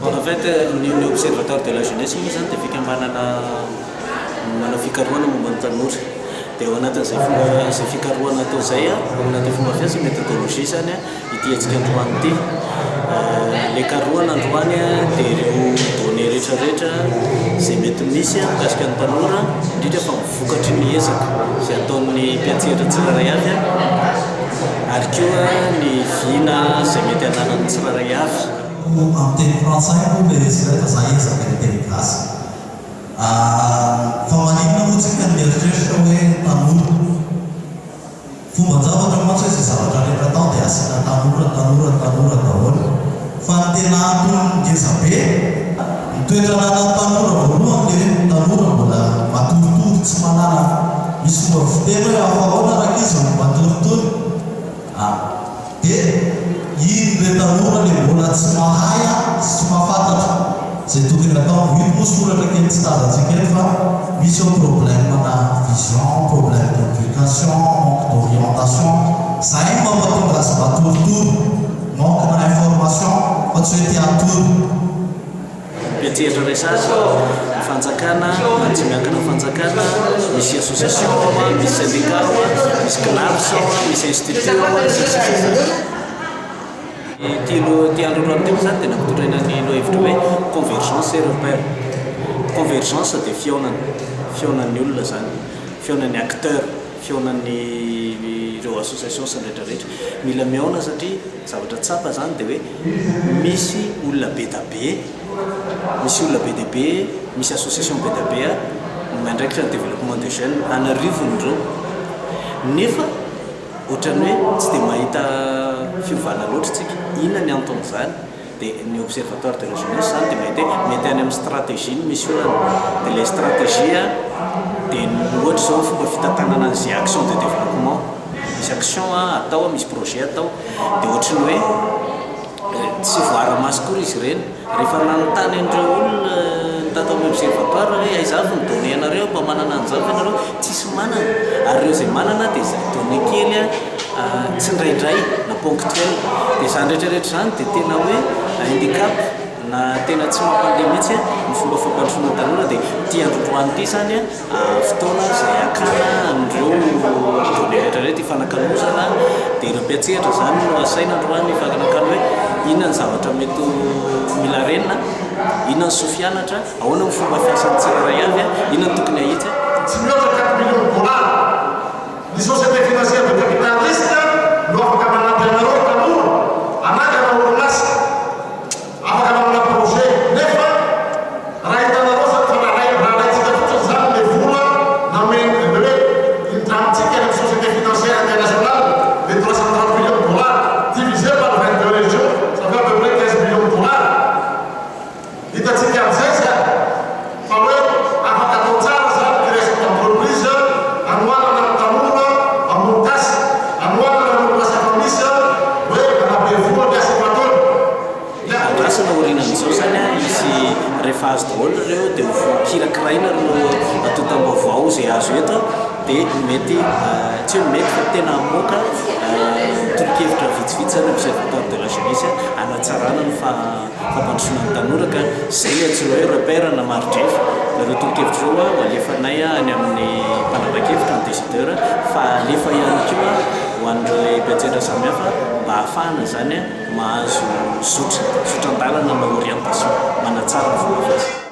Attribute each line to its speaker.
Speaker 1: En fait, ny observateur de la jeunesse moa zany dia fika manana fikarohana momba ny tanora. Dia ao anatin'izay izay fikarohana atao izay anatin'ny fomba fiasa méthodologie zany ity antsika androany ity. Ilay karohana androany dia ireo données rehetrarehetra izay mety misy mikasika ny tanora, indrindra fa mivokatry ny ezaka izay ataon'ny mpiantsehatra tsirairay avy ary koa ny vina izay mety hananany tsirairay avy.
Speaker 2: Amin'ny teny frantsay moa dia resireta za ezaka ny teny gasy. Fa maninona moa tsika ny mieritreritra hoe tanora. Fomban-javatra mantsy hoe izay zavatra rehetra atao dia asiana tanora daholo. Fa ny tena antony ngezabe, ny toetra ananan'ny tanora voalohany dia hoe tanora mbola matoritory tsy manana misy fomba fiteny hoe afahoana raha izy no matoritory. Dia iny le tanora le mbola tsy mahay sy tsy mahafantatra izay tokony atao. Io moa soratra kely tsy tazantsika eny fa misy ao problème na vision, problème d'éducation, manque d'orientation. Zay mampatonga azy matoritory, manque na information fa tsy hoe tia-tory.
Speaker 1: Mpiantsehatra resazy fanjakana tsy miankina fanjakana, misy association, misy syndicat, misy CNAPS, misy institut. Ty androany teo zany dia nampitondraina ny hevitra hoe convergence européenne. Convergence dia fihaonan'ny olona zany, fihaonan'ny acteur, fihaonan'ny ireo association sy rehetrarehetra mila mihaona satria zavatra tsapa zany dia hoe misy olona be da be, misy association be da be mandraikitra ny développement des jeunes anarivon'ireo nefa ohatrany hoe tsy dia mahita fiovana loatra tsika. Inona ny anton'izany dia ny observatoire de la jeunesse zany dia mety any amin'ny stratégie misy olana. Dia ilay stratégie dia ohatra zao fomba fitantanana an'izay action de développement, misy action atao, misy projet atao dia ohatrany hoe tsy voara-maso koa izy ireny. Rehefa nanontany an'ireo olona tatao amin'ny observatoire hoe aizavy ny données anareo mba manana an'izavy ianareo, tsisy manana. Ary ireo izay manana dia izay données kely tsy ndraindray na ponctuel. Dia izany rehetrarehetra zany dia tena hoe handicap na tena tsy mampandeha mihitsy ny fomba fampandrosoana tanora. Dia ty androany ity zany fotoana izay akana amin'ireo données rehetrarehetra ifanakalozana. Dia ireo mpiantsehatra zany no asaina androany ifanakalo hoe inona ny zavatra mety mila renina, inona ny sofianatra, ahoana ny fomba fiasan'ny tsirairay avy, inona ny tokony ahitsy.
Speaker 3: Tsy mihoatra 4 millions de dollars ny société financière de capitaliste no afaka manampy anareo tanora anagana orinasa afaka manana projet nefa raha hitanareo zany fa raha raitsika fotsiny zany le vola nameny hoe indramintsika amin'ny société financière internationale de 330 millions de dollars divisé par 22 régions, ça fait à peu près 15 millions de dollars. Hitatsika am'izay zany fa hoe afaka atao tsara zany création d'entreprise anoanana ny tanora amontasy, anoanana ny orinasa efa misy hoe anabe vola ny asa ataony.
Speaker 1: Andrasana orinan'izao zany izy rehefa azo daholo ireo dia kirakiraina no atao tam-baovao izay azo eto dia mety tsy hoe mety fa tena amoaka toronkevitra vitsivitsy zany observatoire de la jeunesse hanatsarana ny fampandrosoana ny tanora ka izay le tsy hoe repère na marodrefy. Nareo toronkevitra zao ho alefanay any amin'ny mpanapa-kevitra ny décideur fa alefa ihany koa ho an'ireo mpiantsehatra samihafa mba ahafahana zany mahazo sotran-dalana na orientation manatsara ny fomba fiasa.